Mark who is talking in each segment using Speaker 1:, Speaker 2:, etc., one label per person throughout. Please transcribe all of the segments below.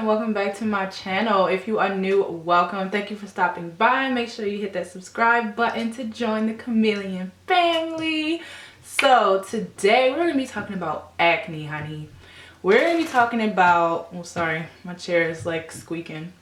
Speaker 1: and welcome back to my channel. If you are new, welcome. Thank you for stopping by. Make sure you hit that subscribe button to join the chameleon family. So today we're going to be talking about acne, honey. We're going to be talking about, oh sorry, my chair is like squeaking.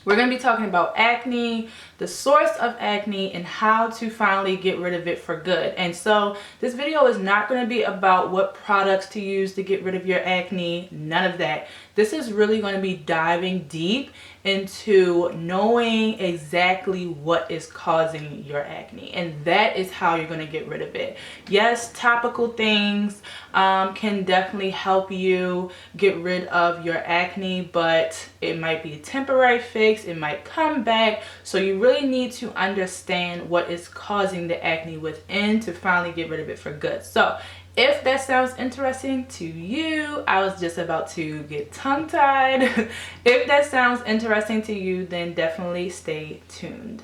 Speaker 1: We're going to be talking about acne, the source of acne, and how to finally get rid of it for good. And so this video is not going to be about what products to use to get rid of your acne, none of that. This is really going to be diving deep into knowing exactly what is causing your acne, and that is how you're going to get rid of it. Yes, topical things can definitely help you get rid of your acne, but it might be a temporary fix, it might come back, so you really need to understand what is causing the acne within to finally get rid of it for good. So if that sounds interesting to you, I was just about to get tongue-tied. If that sounds interesting to you, then definitely stay tuned.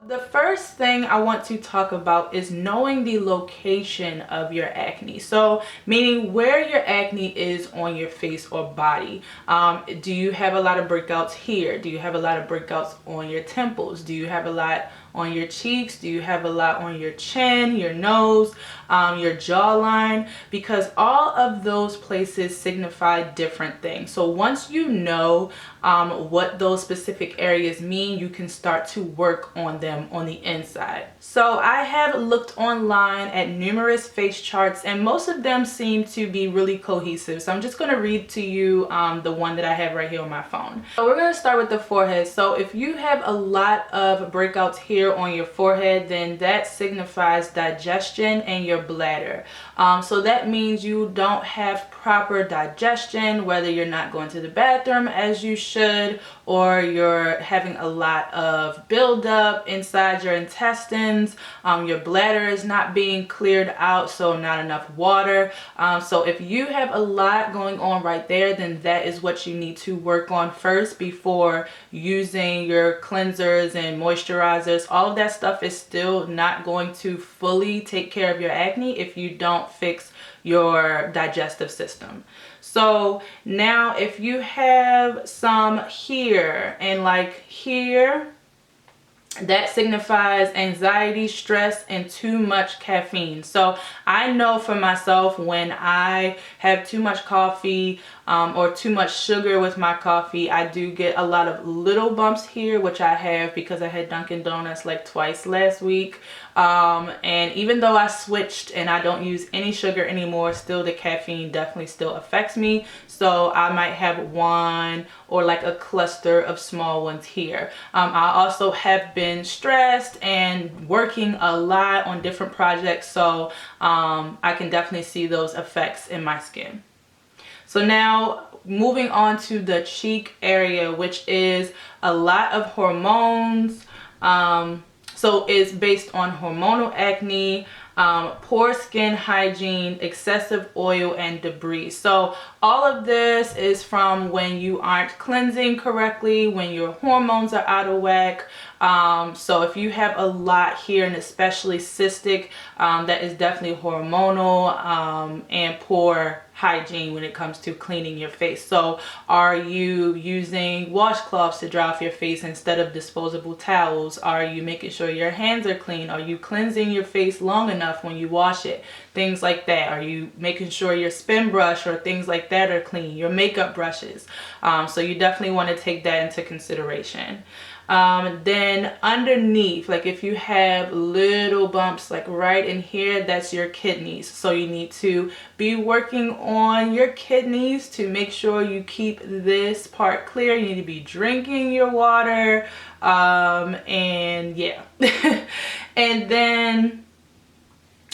Speaker 1: The first thing I want to talk about is knowing the location of your acne. So meaning where your acne is on your face or body. Do you have a lot of breakouts here? Do you have a lot of breakouts on your temples? Do you have a lot on your cheeks? Do you have a lot on your chin, your nose, your jawline? Because all of those places signify different things. So once you know what those specific areas mean, you can start to work on them on the inside. So I have looked online at numerous face charts, and most of them seem to be really cohesive. So I'm just going to read to you the one that I have right here on my phone. So we're going to start with the forehead. So if you have a lot of breakouts here on your forehead, then that signifies digestion and your bladder. So that means you don't have proper digestion, whether you're not going to the bathroom as you should, or you're having a lot of buildup inside your intestines. Your bladder is not being cleared out, so not enough water. So if you have a lot going on right there, then that is what you need to work on first before using your cleansers and moisturizers. All of that stuff is still not going to fully take care of your acne if you don't fix your digestive system. So now if you have some here and like here, that signifies anxiety, stress, and too much caffeine. So I know for myself, when I have too much coffee or too much sugar with my coffee, I do get a lot of little bumps here, which I have because I had Dunkin' Donuts like twice last week. And even though I switched and I don't use any sugar anymore, still the caffeine definitely still affects me. So I might have one or like a cluster of small ones here. I also have been stressed and working a lot on different projects, so I can definitely see those effects in my skin. So now moving on to the cheek area, which is a lot of hormones. So it's based on hormonal acne, poor skin hygiene, excessive oil, and debris. So all of this is from when you aren't cleansing correctly, when your hormones are out of whack. So if you have a lot here, and especially cystic, that is definitely hormonal and poor hygiene when it comes to cleaning your face. So are you using washcloths to dry off your face instead of disposable towels? Are you making sure your hands are clean? Are you cleansing your face long enough when you wash it? Things like that. Are you making sure your spin brush or things like that are clean? Your makeup brushes. So you definitely want to take that into consideration. Then underneath, like if you have little bumps like right in here, that's your kidneys. So you need to be working on your kidneys to make sure you keep this part clear. You need to be drinking your water, and yeah. And then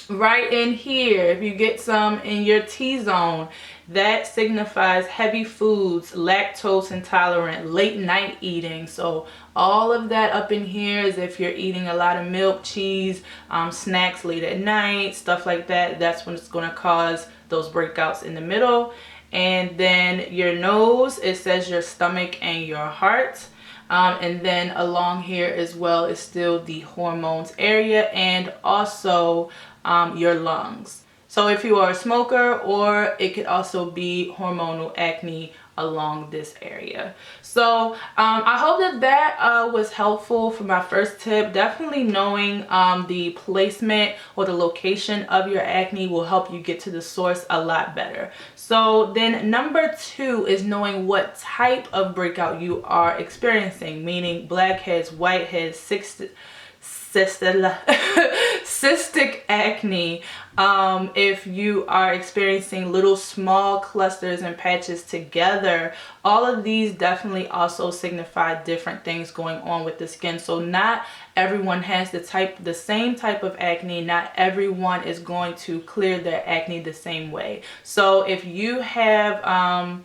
Speaker 1: right in here, if you get some in your T-zone, that signifies heavy foods, lactose intolerant, late night eating. So all of that up in here is if you're eating a lot of milk, cheese, snacks late at night, stuff like that. That's when it's going to cause those breakouts in the middle. And then your nose, it says your stomach and your heart. And then along here as well is still the hormones area, and also your lungs. So if you are a smoker, or it could also be hormonal acne along this area. So I hope that that was helpful for my first tip. Definitely knowing the placement or the location of your acne will help you get to the source a lot better. So then number 2 is knowing what type of breakout you are experiencing, meaning blackheads, whiteheads, cystic acne. If you are experiencing little small clusters and patches together, all of these definitely also signify different things going on with the skin. So not everyone has the same type of acne. Not everyone is going to clear their acne the same way. So if you have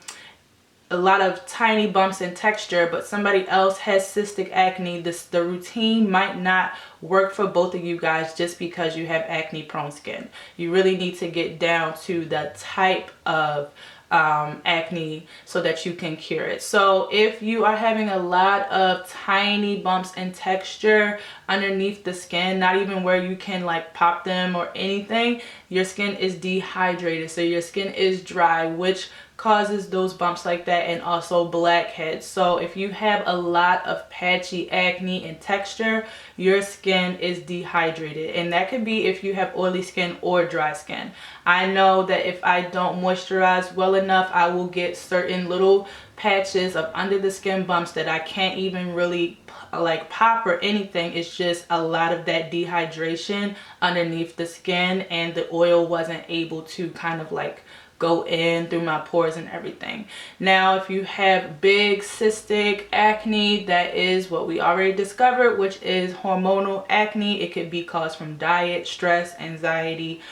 Speaker 1: a lot of tiny bumps in texture, but somebody else has cystic acne, the routine might not work for both of you guys just because you have acne prone skin. You really need to get down to the type of acne so that you can cure it. So if you are having a lot of tiny bumps in texture underneath the skin, not even where you can like pop them or anything, your skin is dehydrated. So your skin is dry, which causes those bumps like that, and also blackheads. So if you have a lot of patchy acne and texture, your skin is dehydrated, and that could be if you have oily skin or dry skin. I know that if I don't moisturize well enough, I will get certain little patches of under the skin bumps that I can't even really like pop or anything. It's just a lot of that dehydration underneath the skin, and the oil wasn't able to kind of like go in through my pores and everything. Now, if you have big cystic acne, that is what we already discovered, which is hormonal acne. It could be caused from diet, stress, anxiety,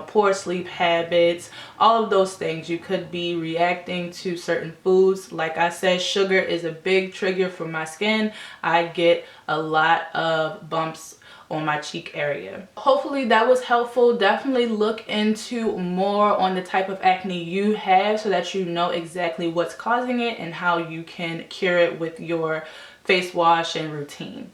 Speaker 1: poor sleep habits, all of those things. You could be reacting to certain foods. Like I said, sugar is a big trigger for my skin. I get a lot of bumps on my cheek area. Hopefully that was helpful. Definitely look into more on the type of acne you have so that you know exactly what's causing it and how you can cure it with your face wash and routine.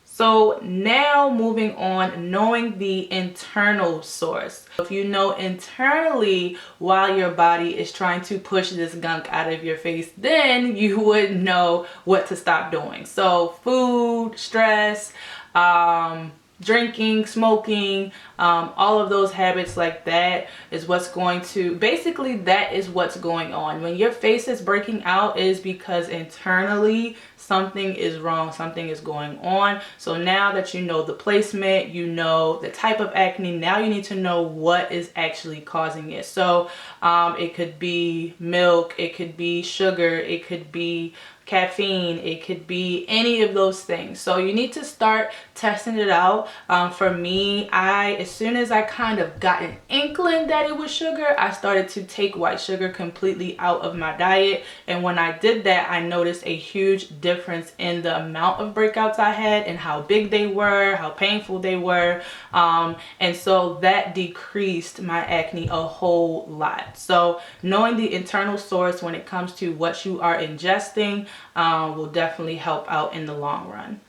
Speaker 1: So now moving on, knowing the internal source. If you know internally why your body is trying to push this gunk out of your face, then you would know what to stop doing. So food, stress, drinking, smoking, all of those habits like that is what's going to, basically that is what's going on. When your face is breaking out is because internally something is wrong, something is going on. So now that you know the placement, you know the type of acne, now you need to know what is actually causing it. So it could be milk, it could be sugar, it could be caffeine, it could be any of those things. So you need to start testing it out. For me, as soon as I kind of got an inkling that it was sugar, I started to take white sugar completely out of my diet. And when I did that, I noticed a huge difference in the amount of breakouts I had and how big they were, how painful they were. And so that decreased my acne a whole lot. So knowing the internal source when it comes to what you are ingesting will definitely help out in the long run.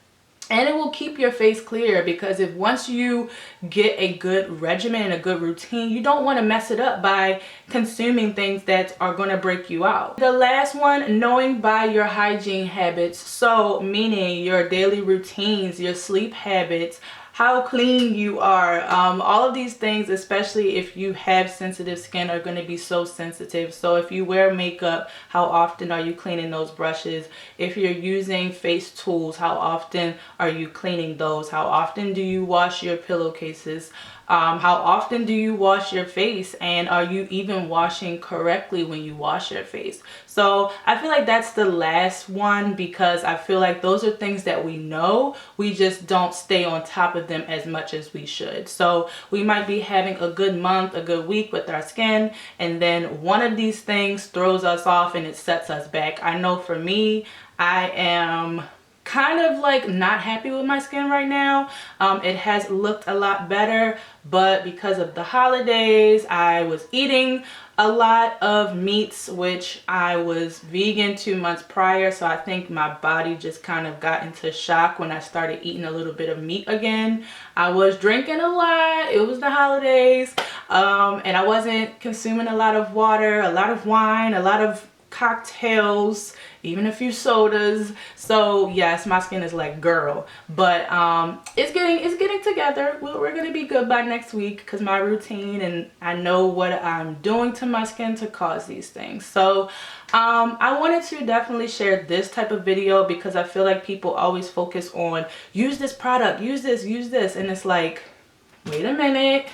Speaker 1: And it will keep your face clear, because if once you get a good regimen and a good routine, you don't want to mess it up by consuming things that are going to break you out. The last one, knowing by your hygiene habits. So meaning your daily routines, your sleep habits, how clean you are. All of these things, especially if you have sensitive skin, are going to be so sensitive. So if you wear makeup, how often are you cleaning those brushes? If you're using face tools, how often are you cleaning those? How often do you wash your pillowcases? How often do you wash your face, and are you even washing correctly when you wash your face? So I feel like that's the last one, because I feel like those are things that we know, we just don't stay on top of them as much as we should. So we might be having a good month, a good week with our skin, and then one of these things throws us off and it sets us back. I know for me, I am kind of like not happy with my skin right now. It has looked a lot better, but because of the holidays, I was eating a lot of meats, which I was vegan 2 months prior, so I think my body just kind of got into shock when I started eating a little bit of meat again. I was drinking a lot, it was the holidays, and I wasn't consuming a lot of water, a lot of wine, a lot of cocktails, even a few sodas. So yes, my skin is like, girl, but it's getting together. We're gonna be good by next week because my routine, and I know what I'm doing to my skin to cause these things. So I wanted to definitely share this type of video because I feel like people always focus on use this product, use this, and it's like, wait a minute,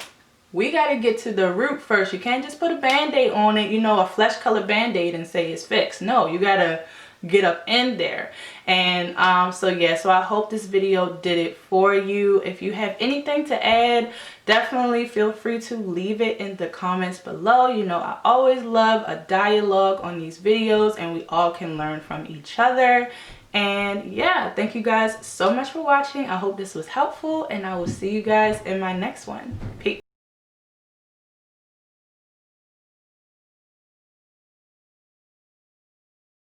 Speaker 1: we got to get to the root first. You can't just put a band-aid on it, you know, a flesh color band-aid, and say it's fixed. No, you got to get up in there. And so yeah, so I hope this video did it for you. If you have anything to add, definitely feel free to leave it in the comments below. You know, I always love a dialogue on these videos, and we all can learn from each other. And yeah, thank you guys so much for watching. I hope this was helpful, and I will see you guys in my next one. Peace.